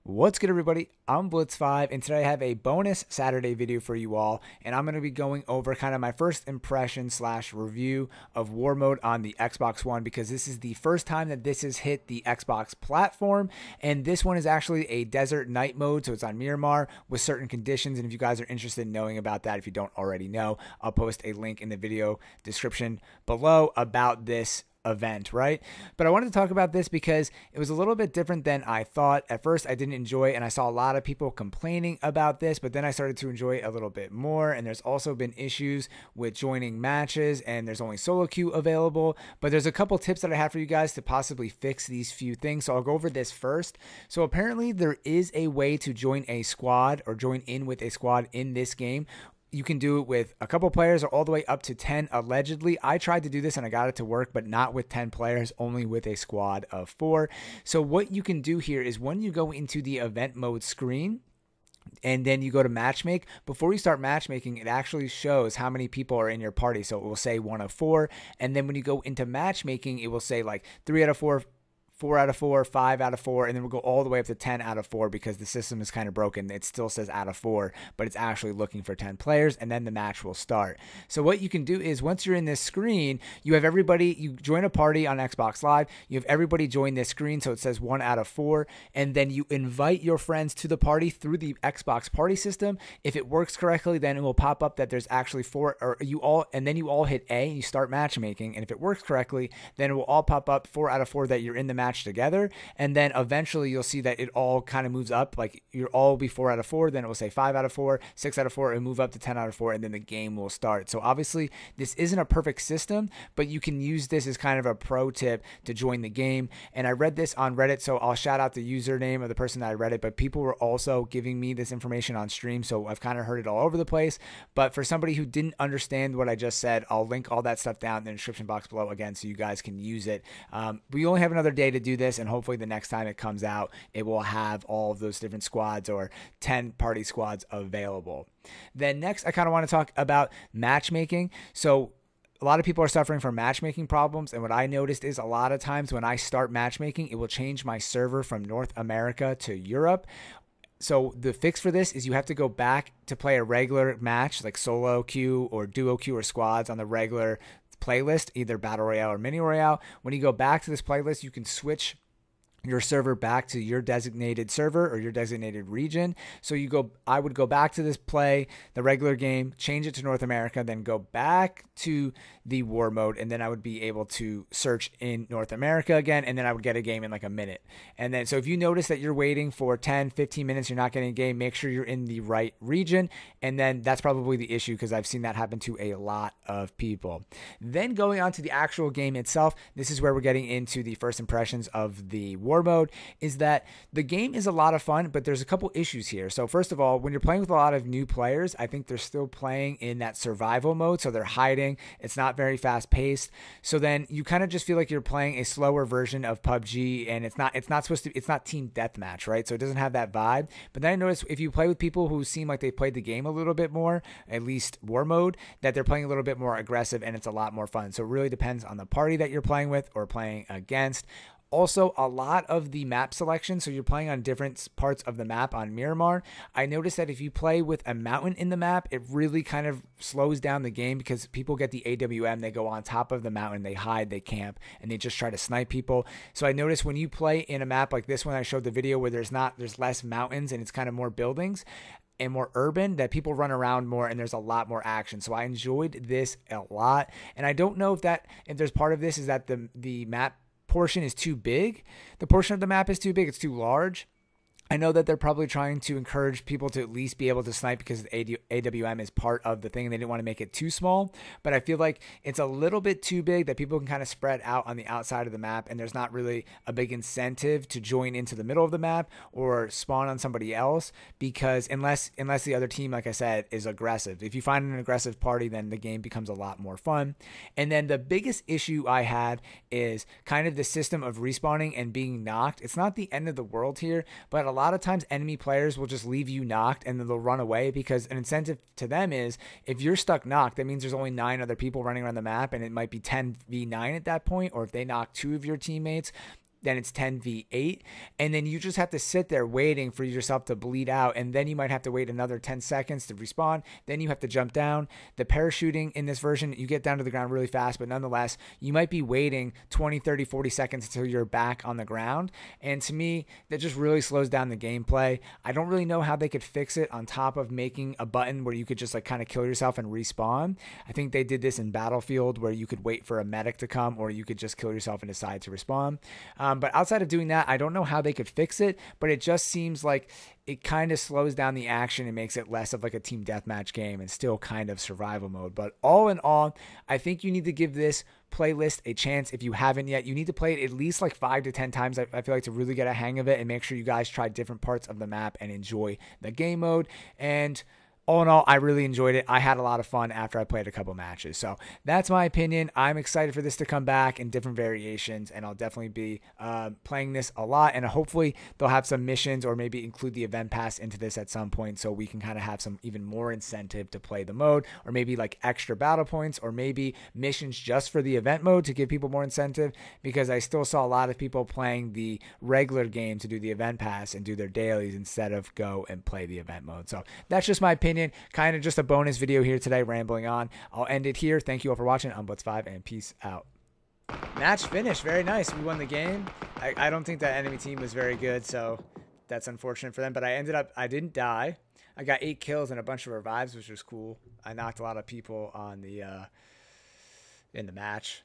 What's good, everybody? I'm Blitz5, and today I have a bonus Saturday video for you all, and I'm going to be going over kind of my first impression / review of War Mode on the Xbox One, because this is the first time that this has hit the Xbox platform, and this one is actually a desert night mode, so it's on Miramar with certain conditions, and if you guys are interested in knowing about that, if you don't already know, I'll post a link in the video description below about this event, right? But I wanted to talk about this because it was a little bit different than I thought. At first, I didn't enjoy it, and I saw a lot of people complaining about this, but then I started to enjoy it a little bit more, and there's also been issues with joining matches, and there's only solo queue available, but there's a couple tips that I have for you guys to possibly fix these few things, so I'll go over this first. So apparently, there is a way to join a squad or join in with a squad in this game. You can do it with a couple players or all the way up to 10, allegedly. I tried to do this and I got it to work, but not with 10 players, only with a squad of 4. So what you can do here is when you go into the event mode screen, and then you go to matchmake, before you start matchmaking, it actually shows how many people are in your party. So it will say 1 of 4. And then when you go into matchmaking, it will say like 3 out of 4, 4 out of 4, 5 out of 4, and then we'll go all the way up to 10 out of 4 because the system is kind of broken. It still says out of 4, but it's actually looking for 10 players, and then the match will start. So what you can do is once you're in this screen, you have everybody, you join a party on Xbox Live, you have everybody join this screen, so it says 1 out of 4, and then you invite your friends to the party through the Xbox party system. If it works correctly, then it will pop up that there's actually 4, or you all, and then you all hit A, and you start matchmaking, and if it works correctly, then it will all pop up 4 out of 4 that you're in the match together, and then eventually you'll see that it all kind of moves up, like you'll all be 4 out of 4, then it will say 5 out of 4, 6 out of 4, and move up to 10 out of 4, and then the game will start. So obviously this isn't a perfect system, but you can use this as kind of a pro tip to join the game. And I read this on Reddit, so I'll shout out the username of the person that I read it, but people were also giving me this information on stream, so I've kind of heard it all over the place. But for somebody who didn't understand what I just said, I'll link all that stuff down in the description box below again, so you guys can use it. We only have another day to do this, and hopefully the next time it comes out, it will have all of those different squads or 10 party squads available. Then next, I kind of want to talk about matchmaking. So a lot of people are suffering from matchmaking problems, and what I noticed is a lot of times when I start matchmaking, it will change my server from North America to Europe. So the fix for this is you have to go back to play a regular match, like solo queue or duo queue or squads on the regular playlist, either Battle Royale or Mini Royale. When you go back to this playlist, you can switch your server back to your designated server or your designated region. So I would go back to this play, the regular game, change it to North America, then go back to the war mode, and then I would be able to search in North America again, and then I would get a game in like a minute. And then, so if you notice that you're waiting for 10, 15 minutes, you're not getting a game, make sure you're in the right region. And then that's probably the issue, because I've seen that happen to a lot of people. Then going on to the actual game itself, this is where we're getting into the first impressions of the war mode, is that the game is a lot of fun, but there's a couple issues here. So first of all, when you're playing with a lot of new players, I think they're still playing in that survival mode, so they're hiding. It's not very fast paced. So then you kind of just feel like you're playing a slower version of PUBG, and it's not team deathmatch, right? So it doesn't have that vibe. But then I noticed if you play with people who seem like they played the game a little bit more, at least war mode, that they're playing a little bit more aggressive, and it's a lot more fun. So it really depends on the party that you're playing with or playing against. Also, a lot of the map selection, so you're playing on different parts of the map on Miramar. I noticed that if you play with a mountain in the map, it really kind of slows down the game, because people get the AWM, they go on top of the mountain, they hide, they camp, and they just try to snipe people. So I noticed when you play in a map like this one, I showed the video where there's less mountains and it's kind of more buildings and more urban, that people run around more and there's a lot more action. So I enjoyed this a lot. And I don't know if there's part of this is that the map portion is too big. The portion of the map is too big. It's too large. I know that they're probably trying to encourage people to at least be able to snipe, because the AWM is part of the thing and they didn't want to make it too small. But I feel like it's a little bit too big, that people can kind of spread out on the outside of the map, and there's not really a big incentive to join into the middle of the map or spawn on somebody else, because unless the other team, like I said, is aggressive. If you find an aggressive party, then the game becomes a lot more fun. And then the biggest issue I had is kind of the system of respawning and being knocked. It's not the end of the world here, but a lot of times enemy players will just leave you knocked and then they'll run away, because an incentive to them is, if you're stuck knocked, that means there's only 9 other people running around the map, and it might be 10v9 at that point. Or if they knock 2 of your teammates, then it's 10v8, and then you just have to sit there waiting for yourself to bleed out, and then you might have to wait another 10 seconds to respawn. Then you have to jump down. The parachuting in this version, you get down to the ground really fast, but nonetheless, you might be waiting 20, 30, 40 seconds until you're back on the ground. And to me, that just really slows down the gameplay. I don't really know how they could fix it on top of making a button where you could just like kind of kill yourself and respawn. I think they did this in Battlefield where you could wait for a medic to come, or you could just kill yourself and decide to respawn. But outside of doing that, I don't know how they could fix it, but it just seems like it kind of slows down the action and makes it less of like a team deathmatch game and still kind of survival mode. But all in all, I think you need to give this playlist a chance if you haven't yet. You need to play it at least like 5 to 10 times, I feel like, to really get a hang of it, and make sure you guys try different parts of the map and enjoy the game mode. And all in all, I really enjoyed it. I had a lot of fun after I played a couple matches. So that's my opinion. I'm excited for this to come back in different variations, and I'll definitely be playing this a lot. And hopefully they'll have some missions, or maybe include the event pass into this at some point, so we can kind of have some even more incentive to play the mode, or maybe like extra battle points, or maybe missions just for the event mode to give people more incentive, because I still saw a lot of people playing the regular game to do the event pass and do their dailies instead of go and play the event mode. So that's just my opinion. Kind of just a bonus video here today, rambling on. I'll end it here. Thank you all for watching. I'm Blitz5, and peace out. Match finished. Very nice. We won the game. I don't think that enemy team was very good, so that's unfortunate for them. But I didn't die. I got 8 kills and a bunch of revives, which was cool. I knocked a lot of people on the in the match.